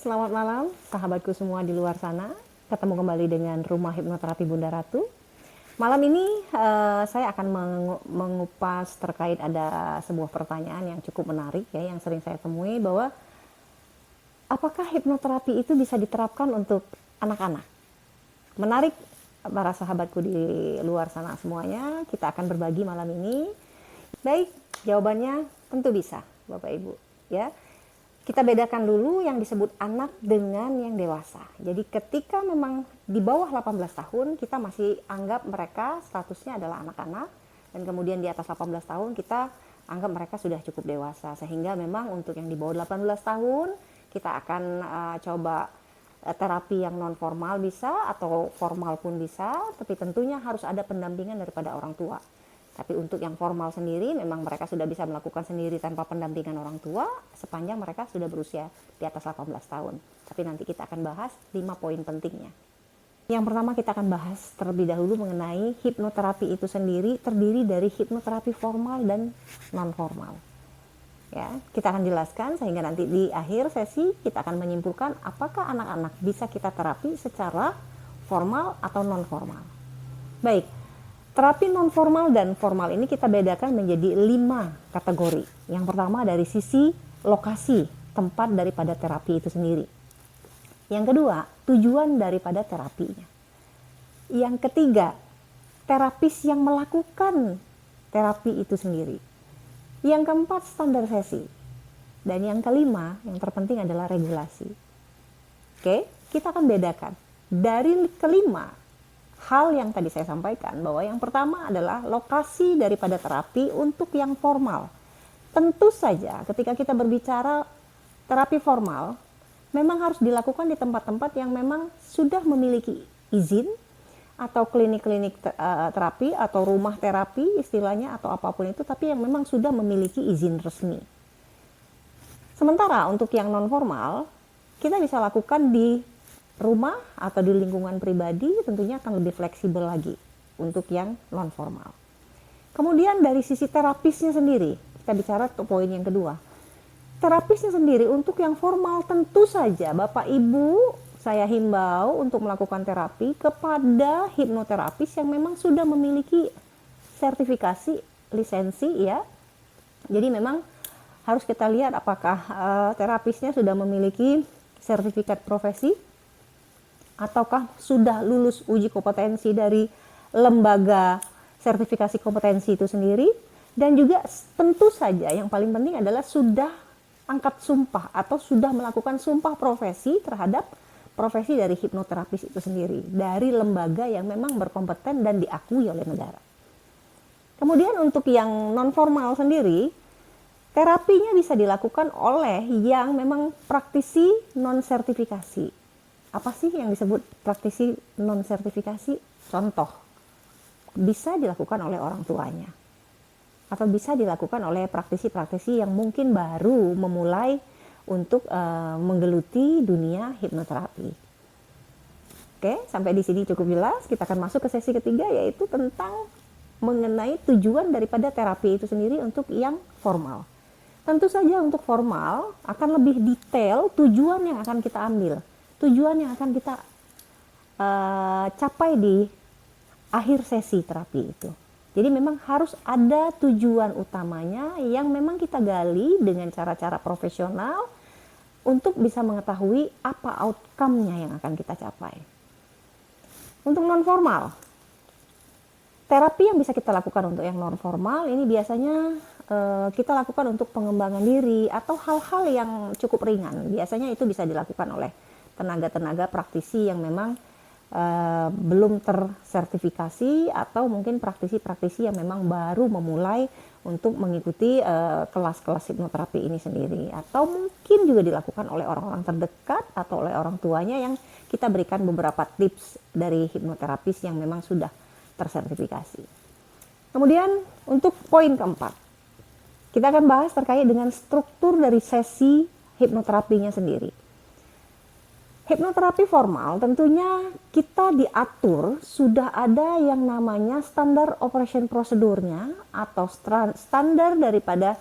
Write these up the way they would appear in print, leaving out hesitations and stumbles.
selamat malam sahabatku semua di luar sana. Ketemu kembali dengan Rumah Hipnoterapi Bunda Ratu. Malam ini saya akan mengupas terkait ada sebuah pertanyaan yang cukup menarik ya, yang sering saya temui, bahwa apakah hipnoterapi itu bisa diterapkan untuk anak-anak? Menarik para sahabatku di luar sana semuanya, kita akan berbagi malam ini. Baik, jawabannya tentu bisa, Bapak Ibu ya. Kita bedakan dulu yang disebut anak dengan yang dewasa. Jadi ketika memang di bawah 18 tahun, kita masih anggap mereka statusnya adalah anak-anak. Dan kemudian di atas 18 tahun, kita anggap mereka sudah cukup dewasa. Sehingga memang untuk yang di bawah 18 tahun, kita akan coba terapi yang non formal bisa, atau formal pun bisa. Tapi tentunya harus ada pendampingan daripada orang tua. Tapi untuk yang formal sendiri, memang mereka sudah bisa melakukan sendiri tanpa pendampingan orang tua, sepanjang mereka sudah berusia di atas 18 tahun. Tapi nanti kita akan bahas 5 poin pentingnya. Yang pertama kita akan bahas terlebih dahulu mengenai hipnoterapi itu sendiri, terdiri dari hipnoterapi formal dan non-formal. Ya, kita akan jelaskan sehingga nanti di akhir sesi kita akan menyimpulkan apakah anak-anak bisa kita terapi secara formal atau non-formal. Baik. Terapi non formal dan formal ini kita bedakan menjadi 5 kategori. Yang pertama dari sisi lokasi, tempat daripada terapi itu sendiri. Yang kedua, tujuan daripada terapinya. Yang ketiga, terapis yang melakukan terapi itu sendiri. Yang keempat, standar sesi. Dan yang kelima, yang terpenting adalah regulasi. Oke, kita akan bedakan. Dari kelima hal yang tadi saya sampaikan, bahwa yang pertama adalah lokasi daripada terapi untuk yang formal. Tentu saja ketika kita berbicara terapi formal, memang harus dilakukan di tempat-tempat yang memang sudah memiliki izin, atau klinik-klinik terapi, atau rumah terapi istilahnya, atau apapun itu, tapi yang memang sudah memiliki izin resmi. Sementara untuk yang non formal, kita bisa lakukan di rumah atau di lingkungan pribadi, tentunya akan lebih fleksibel lagi untuk yang non formal. Kemudian dari sisi terapisnya sendiri, kita bicara poin yang kedua. Terapisnya sendiri untuk yang formal, tentu saja Bapak Ibu saya himbau untuk melakukan terapi kepada hipnoterapis yang memang sudah memiliki sertifikasi lisensi ya. Jadi memang harus kita lihat apakah terapisnya sudah memiliki sertifikat profesi, ataukah sudah lulus uji kompetensi dari lembaga sertifikasi kompetensi itu sendiri. Dan juga tentu saja yang paling penting adalah sudah angkat sumpah atau sudah melakukan sumpah profesi terhadap profesi dari hipnoterapis itu sendiri, dari lembaga yang memang berkompeten dan diakui oleh negara. Kemudian untuk yang non formal sendiri, terapinya bisa dilakukan oleh yang memang praktisi non sertifikasi. Apa sih yang disebut praktisi non sertifikasi? Contoh, bisa dilakukan oleh orang tuanya, atau bisa dilakukan oleh praktisi-praktisi yang mungkin baru memulai untuk menggeluti dunia hipnoterapi. Oke, sampai di sini cukup jelas. Kita akan masuk ke sesi ketiga, yaitu tentang mengenai tujuan daripada terapi itu sendiri untuk yang formal. Tentu saja untuk formal akan lebih detail tujuan yang akan kita ambil, tujuan yang akan kita capai di akhir sesi terapi itu. Jadi memang harus ada tujuan utamanya yang memang kita gali dengan cara-cara profesional untuk bisa mengetahui apa outcome-nya yang akan kita capai. Untuk non formal, terapi yang bisa kita lakukan untuk yang non formal ini biasanya kita lakukan untuk pengembangan diri atau hal-hal yang cukup ringan. Biasanya itu bisa dilakukan oleh tenaga-tenaga praktisi yang memang belum tersertifikasi, atau mungkin praktisi-praktisi yang memang baru memulai untuk mengikuti kelas-kelas hipnoterapi ini sendiri, atau mungkin juga dilakukan oleh orang-orang terdekat atau oleh orang tuanya yang kita berikan beberapa tips dari hipnoterapis yang memang sudah tersertifikasi. Kemudian untuk poin keempat, kita akan bahas terkait dengan struktur dari sesi hipnoterapinya sendiri. Hipnoterapi formal tentunya kita diatur, sudah ada yang namanya standar operation prosedurnya atau standar daripada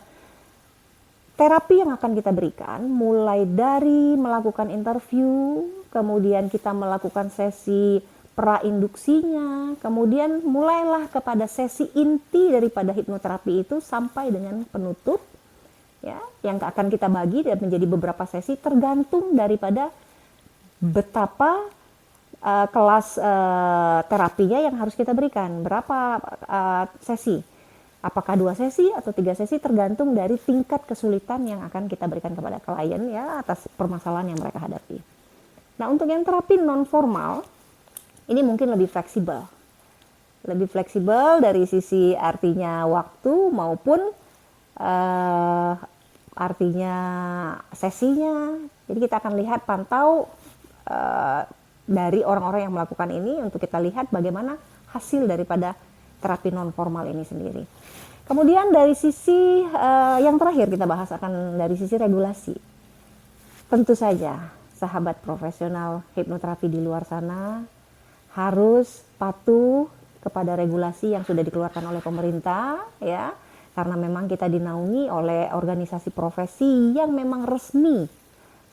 terapi yang akan kita berikan mulai dari melakukan interview, kemudian kita melakukan sesi prainduksinya, kemudian mulailah kepada sesi inti daripada hipnoterapi itu sampai dengan penutup, ya, yang akan kita bagi dan menjadi beberapa sesi tergantung daripada betapa kelas terapinya yang harus kita berikan, berapa sesi. Apakah 2 sesi atau 3 sesi tergantung dari tingkat kesulitan yang akan kita berikan kepada klien ya atas permasalahan yang mereka hadapi. Nah, untuk yang terapi non formal ini mungkin lebih fleksibel. Lebih fleksibel dari sisi artinya waktu maupun artinya sesinya. Jadi kita akan lihat pantau dari orang-orang yang melakukan ini untuk kita lihat bagaimana hasil daripada terapi non formal ini sendiri. Kemudian dari sisi yang terakhir kita bahas akan dari sisi regulasi. Tentu saja sahabat profesional hipnoterapi di luar sana harus patuh kepada regulasi yang sudah dikeluarkan oleh pemerintah ya, karena memang kita dinaungi oleh organisasi profesi yang memang resmi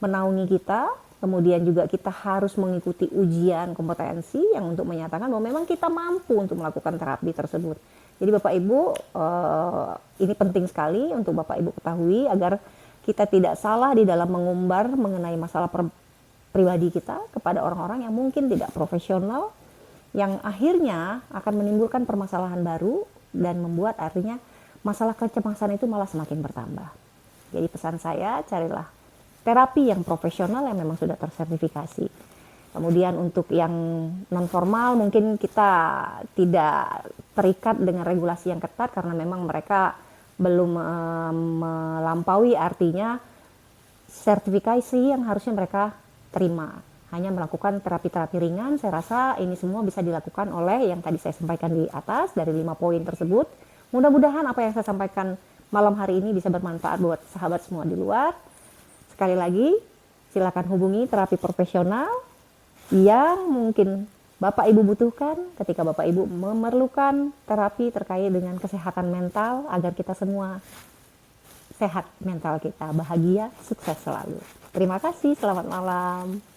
menaungi kita. Kemudian juga kita harus mengikuti ujian kompetensi yang untuk menyatakan bahwa memang kita mampu untuk melakukan terapi tersebut. Jadi Bapak Ibu, ini penting sekali untuk Bapak Ibu ketahui agar kita tidak salah di dalam mengumbar mengenai masalah pribadi kita kepada orang-orang yang mungkin tidak profesional, yang akhirnya akan menimbulkan permasalahan baru dan membuat artinya masalah kecemasan itu malah semakin bertambah. Jadi pesan saya, carilah terapi yang profesional yang memang sudah tersertifikasi. Kemudian untuk yang non formal mungkin kita tidak terikat dengan regulasi yang ketat karena memang mereka belum melampaui artinya sertifikasi yang harusnya mereka terima. Hanya melakukan terapi-terapi ringan. Saya rasa ini semua bisa dilakukan oleh yang tadi saya sampaikan di atas dari 5 poin tersebut. Mudah-mudahan apa yang saya sampaikan malam hari ini bisa bermanfaat buat sahabat semua di luar. Sekali lagi, silakan hubungi terapi profesional yang mungkin Bapak Ibu butuhkan ketika Bapak Ibu memerlukan terapi terkait dengan kesehatan mental agar kita semua sehat mental kita, bahagia, sukses selalu. Terima kasih, selamat malam.